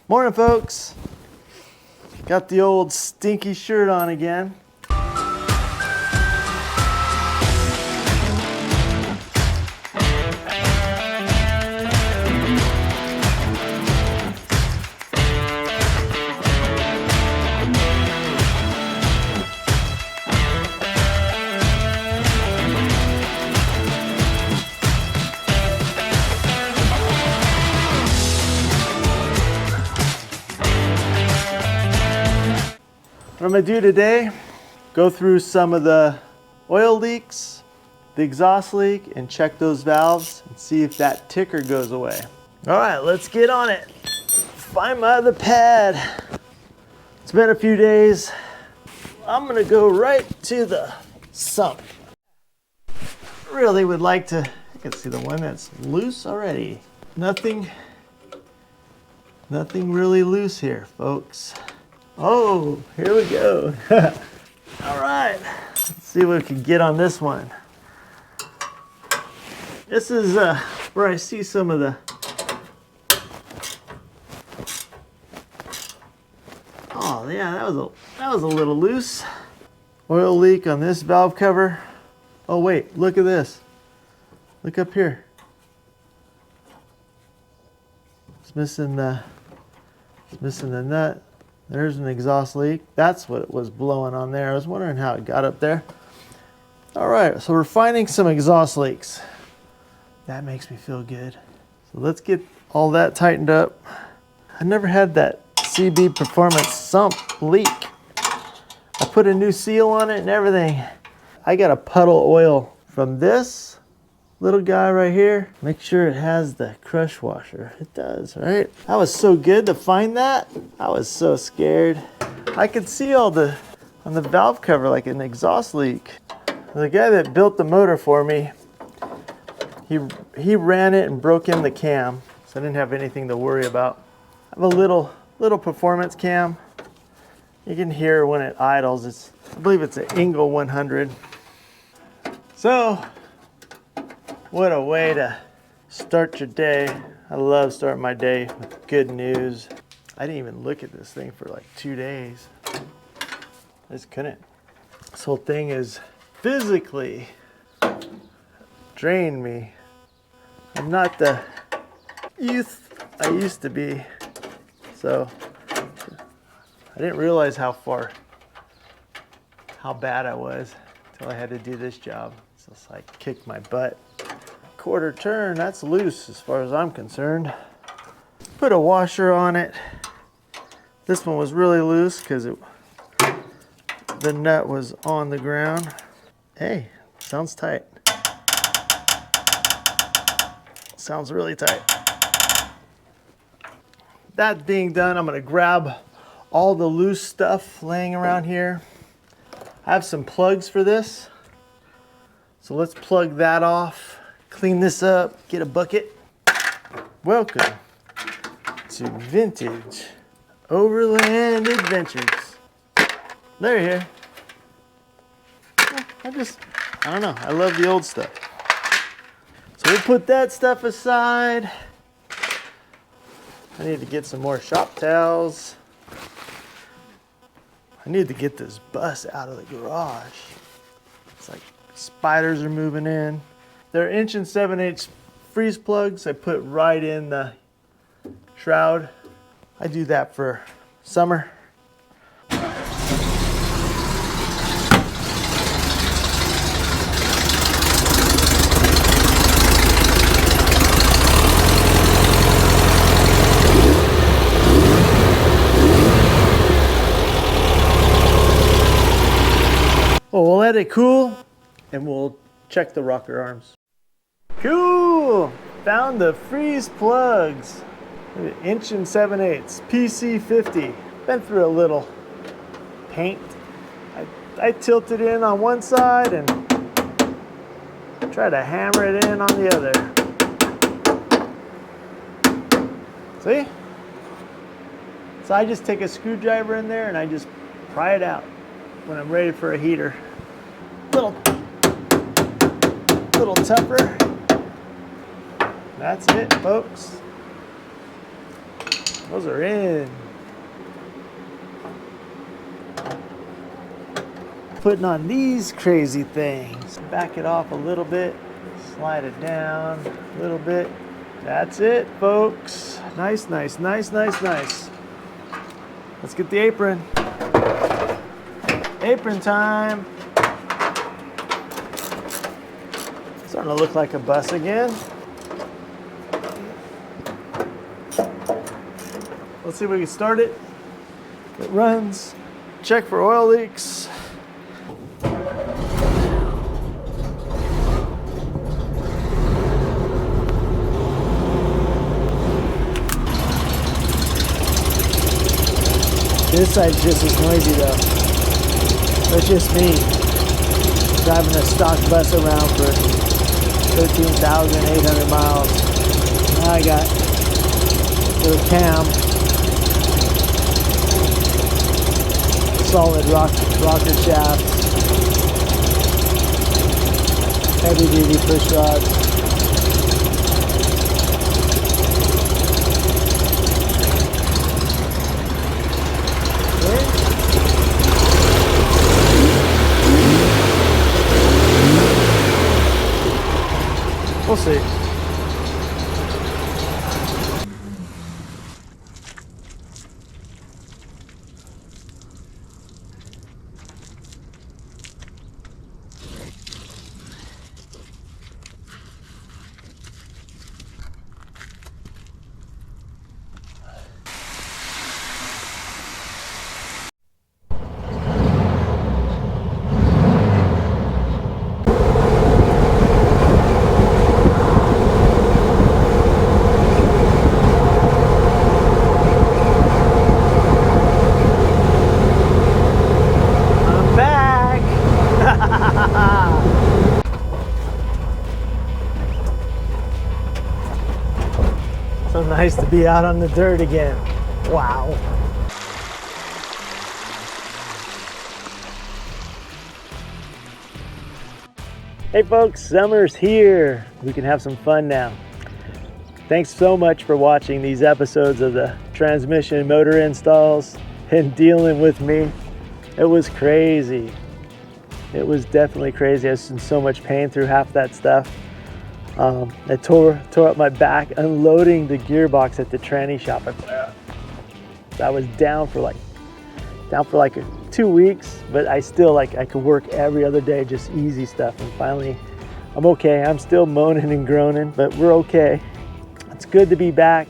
Morning, folks. Got the old stinky shirt on again. What I'm gonna do today, go through some of the oil leaks, the exhaust leak, and check those valves and see if that ticker goes away. All right, let's get on it. Find my other pad. It's been a few days. I'm gonna go right to the sump. Really would like to, I can see the one that's loose already. Nothing really loose here, folks. Oh, here we go. All right, let's see what we can get on this one. This is where I see some of the, oh yeah, that was a little loose. Oil leak on this valve cover. Oh wait, look at this. Look up here. It's missing the nut. There's an exhaust leak. That's what it was blowing on there. I was wondering how it got up there. All right, so we're finding some exhaust leaks. That makes me feel good. So let's get all that tightened up. I never had that CB Performance sump leak. I put a new seal on it and everything. I got a puddle oil from this little guy right here. Make sure it has the crush washer. It does, right? That was so good to find that. I was so scared. I could see all on the valve cover like an exhaust leak. The guy that built the motor for me, he ran it and broke in the cam, so I didn't have anything to worry about. I have a little performance cam. You can hear when it idles. I believe it's an Engel 100. So, what a way to start your day. I love starting my day with good news. I didn't even look at this thing for like 2 days. I just couldn't. This whole thing is physically drained me. I'm not the youth I used to be. So I didn't realize how bad I was until I had to do this job. So it's like kicked my butt. Quarter turn, that's loose as far as I'm concerned. Put a washer on it. This one was really loose because the nut was on the ground. Hey, sounds tight. Sounds really tight. That being done, I'm gonna grab all the loose stuff laying around here. I have some plugs for this. So let's plug that off. Clean this up, get a bucket. Welcome to Vintage Overland Adventures. They're here. I don't know, I love the old stuff. So we'll put that stuff aside. I need to get some more shop towels. I need to get this bus out of the garage. It's like spiders are moving in. They're 1 7/8" freeze plugs I put right in the shroud. I do that for summer. Well, we'll let it cool and we'll check the rocker arms. Cool! Found the freeze plugs. 1 7/8" PC50. Been through a little paint. I tilted in on one side and try to hammer it in on the other. See? So I just take a screwdriver in there and I just pry it out when I'm ready for a heater. Little tougher. That's it, folks. Those are in. Putting on these crazy things. Back it off a little bit. Slide it down a little bit. That's it, folks. Nice, nice, nice, nice, nice. Let's get the apron. Apron time. Starting to look like a bus again. Let's see if we can start it. It runs. Check for oil leaks. This side's just as noisy though. That's just me driving a stock bus around for 13,800 miles. Now I got a little cam, solid rocker shafts, heavy duty push rods. We'll see. So nice to be out on the dirt again. Wow. Hey folks, summer's here. We can have some fun now. Thanks so much for watching these episodes of the transmission motor installs and dealing with me. It was crazy. It was definitely crazy. I was in so much pain through half that stuff. I tore up my back unloading the gearbox at the tranny shop. I was down for like 2 weeks, but I still I could work every other day, just easy stuff. And finally, I'm okay. I'm still moaning and groaning, but we're okay. It's good to be back.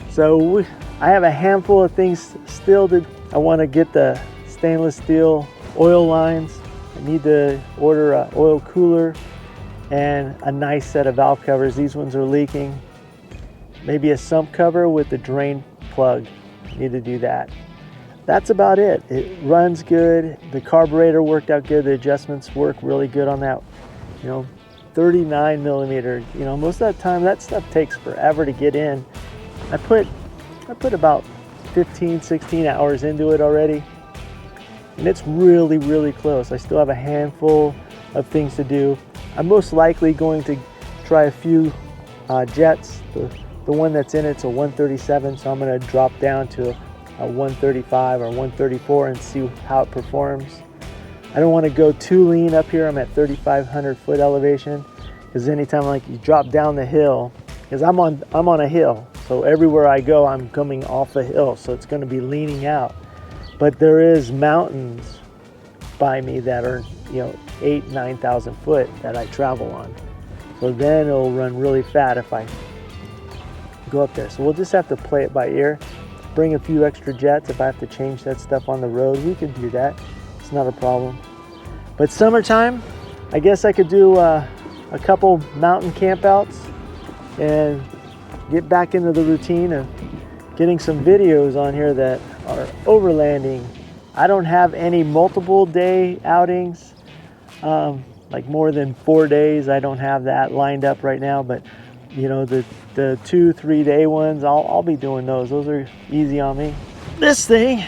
So I have a handful of things still to. I want to get the stainless steel oil lines. I need to order an oil cooler and a nice set of valve covers. These ones are leaking. Maybe a sump cover with the drain plug. Need to do that. That's about it. It runs good. The carburetor worked out good. The adjustments work really good on that. 39 millimeter. Most of that time that stuff takes forever to get in. I put about 15, 16 hours into it already. And it's really, really close. I still have a handful of things to do. I'm most likely going to try a few jets. The one that's in it's a 137, so I'm going to drop down to a 135 or 134 and see how it performs. I don't want to go too lean up here. I'm at 3,500 foot elevation, because anytime you drop down the hill, because I'm on a hill, so everywhere I go I'm coming off a hill, so it's going to be leaning out. But there is mountains by me that are 8,000-9,000 foot that I travel on. So then it'll run really fat if I go up there. So we'll just have to play it by ear. Bring a few extra jets. If I have to change that stuff on the road, we can do that. It's not a problem. But summertime, I guess I could do a couple mountain campouts and get back into the routine of getting some videos on here that are overlanding. I don't have any multiple day outings, like more than 4 days. I don't have that lined up right now, but the 2-3 day ones, I'll be doing those. Those are easy on me. This thing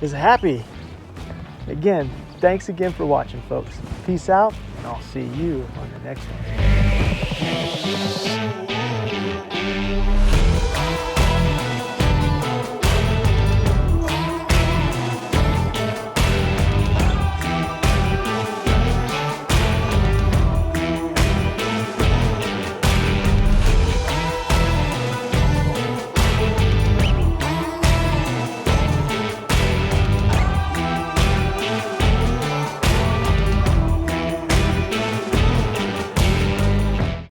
is happy. Again, thanks again for watching, folks. Peace out, and I'll see you on the next one.